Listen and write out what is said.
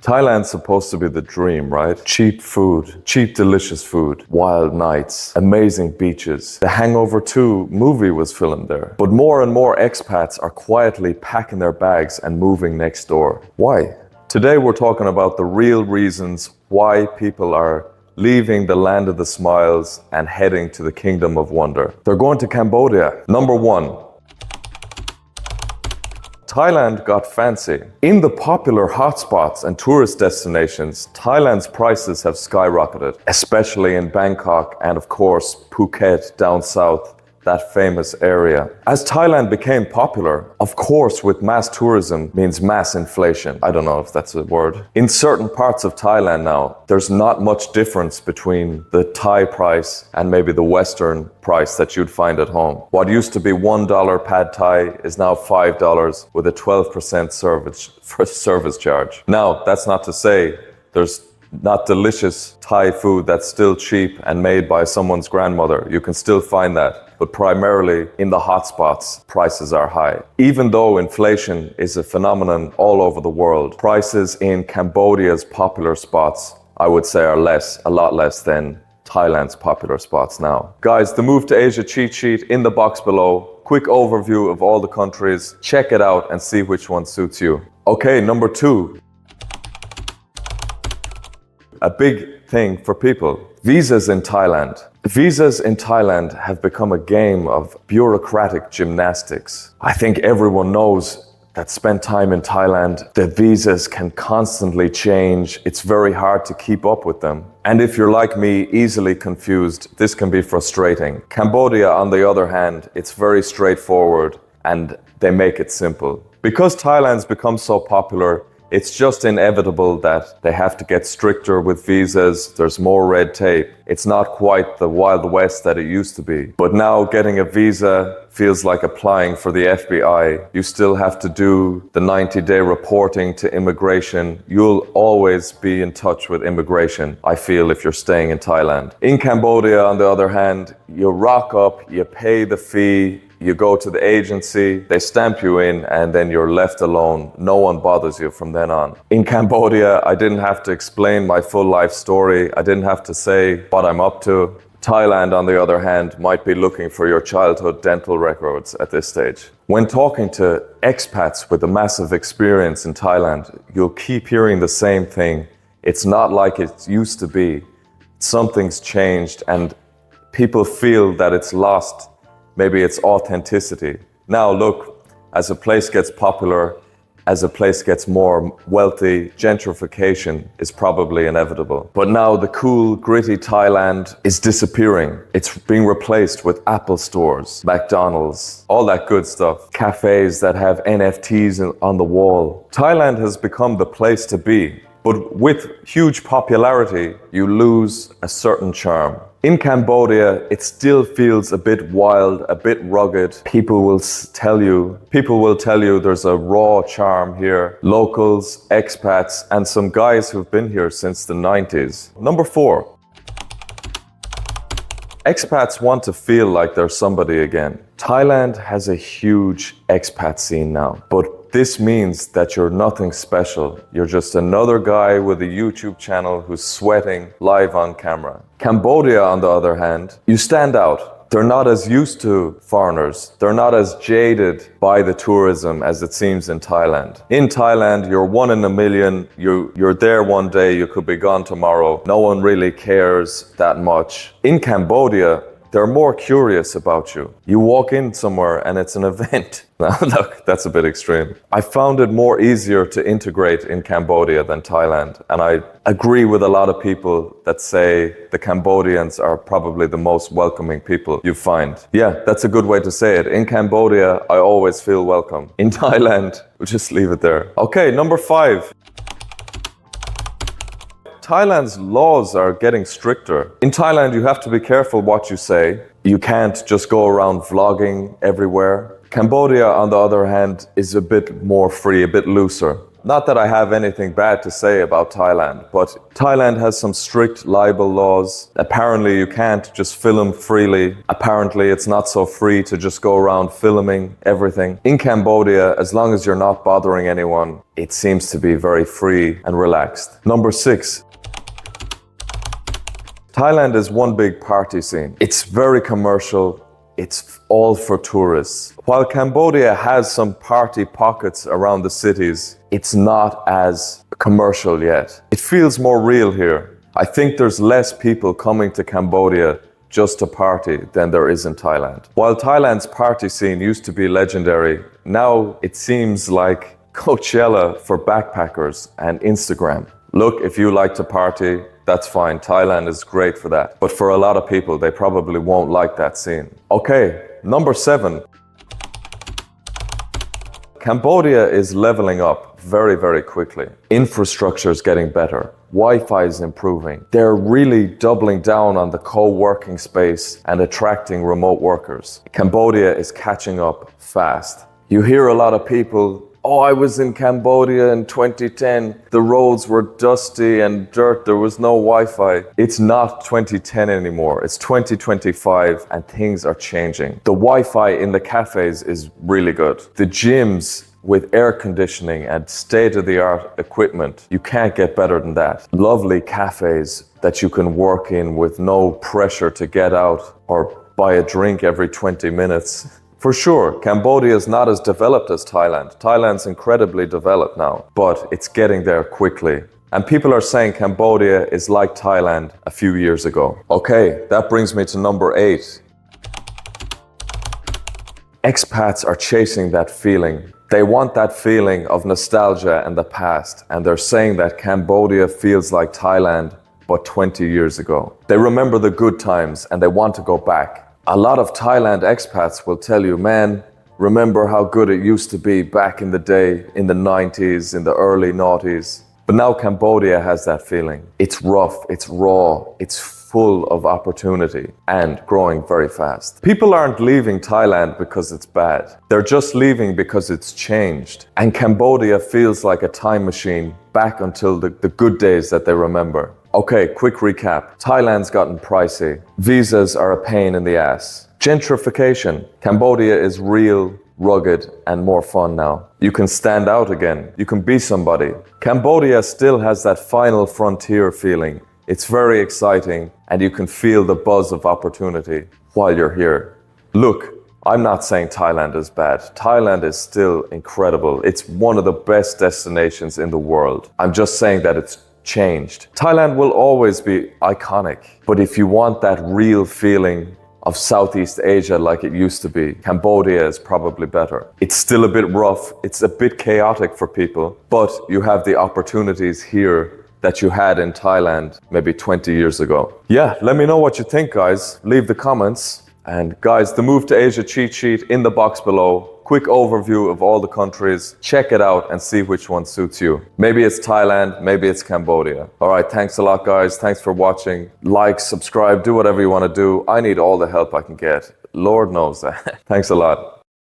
Thailand's supposed to be the dream, right? Cheap food, cheap delicious food, wild nights, amazing beaches. The Hangover 2 movie was filmed there. But more and more expats are quietly packing their bags and moving next door. Why? Today we're talking about the real reasons why people are leaving the land of the smiles and heading to the kingdom of wonder. They're going to Cambodia. Number one, Thailand got fancy. In the popular hotspots and tourist destinations, Thailand's prices have skyrocketed, especially in Bangkok and of course Phuket down south, that famous area. As Thailand became popular, of course with mass tourism means mass inflation. I don't know if that's a word. In certain parts of Thailand now, there's not much difference between the Thai price and maybe the Western price that you'd find at home. What used to be $1 pad Thai is now $5 with a 12% service charge. Now, that's not to say there's not delicious Thai food that's still cheap and made by someone's grandmother. You can still find that. But primarily in the hotspots, prices are high. Even though inflation is a phenomenon all over the world, prices in Cambodia's popular spots, I would say, are a lot less than Thailand's popular spots now. Guys, the Move to Asia cheat sheet in the box below. Quick overview of all the countries. Check it out and see which one suits you. Okay, number two. A big thing for people. Visas in Thailand. Visas in Thailand have become a game of bureaucratic gymnastics. I think everyone knows that spent time in Thailand, the visas can constantly change. It's very hard to keep up with them. And if you're like me, easily confused, this can be frustrating. Cambodia, on the other hand, it's very straightforward and they make it simple. Because Thailand's become so popular, it's just inevitable that they have to get stricter with visas. There's more red tape. It's not quite the Wild West that it used to be. But now getting a visa feels like applying for the FBI. You still have to do the 90-day reporting to immigration. You'll always be in touch with immigration, I feel, if you're staying in Thailand. In Cambodia, on the other hand, you rock up, you pay the fee, you go to the agency, they stamp you in, and then you're left alone. No one bothers you from then on. In Cambodia, I didn't have to explain my full life story. I didn't have to say what I'm up to. Thailand, on the other hand, might be looking for your childhood dental records at this stage. When talking to expats with a massive experience in Thailand, you'll keep hearing the same thing. It's not like it used to be. Something's changed and people feel that it's lost maybe its authenticity. Now look, as a place gets popular, as a place gets more wealthy, gentrification is probably inevitable. But now the cool, gritty Thailand is disappearing. It's being replaced with Apple stores, McDonald's, all that good stuff. Cafes that have NFTs on the wall. Thailand has become the place to be. But with huge popularity, you lose a certain charm. In Cambodia, it still feels a bit wild, a bit rugged. People will tell you there's a raw charm here. Locals, expats, and some guys who've been here since the 90s. Number four. Expats want to feel like they're somebody again. Thailand has a huge expat scene now, but this means that you're nothing special. You're just another guy with a YouTube channel who's sweating live on camera. Cambodia, on the other hand, you stand out. They're not as used to foreigners. They're not as jaded by the tourism as it seems in Thailand. In Thailand, you're one in a million. You're there one day, you could be gone tomorrow. No one really cares that much. In Cambodia, they're more curious about you. You walk in somewhere and it's an event. Look, that's a bit extreme. I found it more easier to integrate in Cambodia than Thailand. And I agree with a lot of people that say the Cambodians are probably the most welcoming people you find. Yeah, that's a good way to say it. In Cambodia, I always feel welcome. In Thailand, we'll just leave it there. Okay, number five. Thailand's laws are getting stricter. In Thailand, you have to be careful what you say. You can't just go around vlogging everywhere. Cambodia, on the other hand, is a bit more free, a bit looser. Not that I have anything bad to say about Thailand, but Thailand has some strict libel laws. Apparently you can't just film freely. Apparently it's not so free to just go around filming everything. In Cambodia, as long as you're not bothering anyone, it seems to be very free and relaxed. Number 6. Thailand is one big party scene. It's very commercial. It's all for tourists. While Cambodia has some party pockets around the cities, it's not as commercial yet. It feels more real here. I think there's less people coming to Cambodia just to party than there is in Thailand. While Thailand's party scene used to be legendary, now it seems like Coachella for backpackers and Instagram. Look, if you like to party, that's fine. Thailand is great for that. But for a lot of people, they probably won't like that scene. Okay, number 7. Cambodia is leveling up very, very quickly. Infrastructure is getting better. Wi-Fi is improving. They're really doubling down on the co-working space and attracting remote workers. Cambodia is catching up fast. You hear a lot of people, oh, I was in Cambodia in 2010. The roads were dusty and dirt. There was no Wi-Fi. It's not 2010 anymore. It's 2025 and things are changing. The Wi-Fi in the cafes is really good. The gyms with air conditioning and state-of-the-art equipment, you can't get better than that. Lovely cafes that you can work in with no pressure to get out or buy a drink every 20 minutes. For sure, Cambodia is not as developed as Thailand. Thailand's incredibly developed now, but it's getting there quickly. And people are saying Cambodia is like Thailand a few years ago. Okay, that brings me to number 8. Expats are chasing that feeling. They want that feeling of nostalgia and the past, and they're saying that Cambodia feels like Thailand, but 20 years ago. They remember the good times and they want to go back. A lot of Thailand expats will tell you, man, remember how good it used to be back in the day, in the 90s, in the early noughties. But now Cambodia has that feeling. It's rough, it's raw, it's full of opportunity and growing very fast. People aren't leaving Thailand because it's bad. They're just leaving because it's changed. And Cambodia feels like a time machine back until the good days that they remember. Okay, quick recap. Thailand's gotten pricey. Visas are a pain in the ass. Gentrification. Cambodia is real, rugged, and more fun now. You can stand out again. You can be somebody. Cambodia still has that final frontier feeling. It's very exciting, and you can feel the buzz of opportunity while you're here. Look, I'm not saying Thailand is bad. Thailand is still incredible. It's one of the best destinations in the world. I'm just saying that it's changed. Thailand will always be iconic, but if you want that real feeling of Southeast Asia like it used to be, Cambodia is probably better. It's still a bit rough, it's a bit chaotic for people, but you have the opportunities here that you had in Thailand maybe 20 years ago. Yeah, let me know what you think, guys. Leave the comments. And guys, the Move to Asia cheat sheet in the box below. Quick overview of all the countries. Check it out and see which one suits you. Maybe it's Thailand, maybe it's Cambodia. All right, thanks a lot, guys. Thanks for watching. Like, subscribe, do whatever you want to do. I need all the help I can get. Lord knows that. Thanks a lot.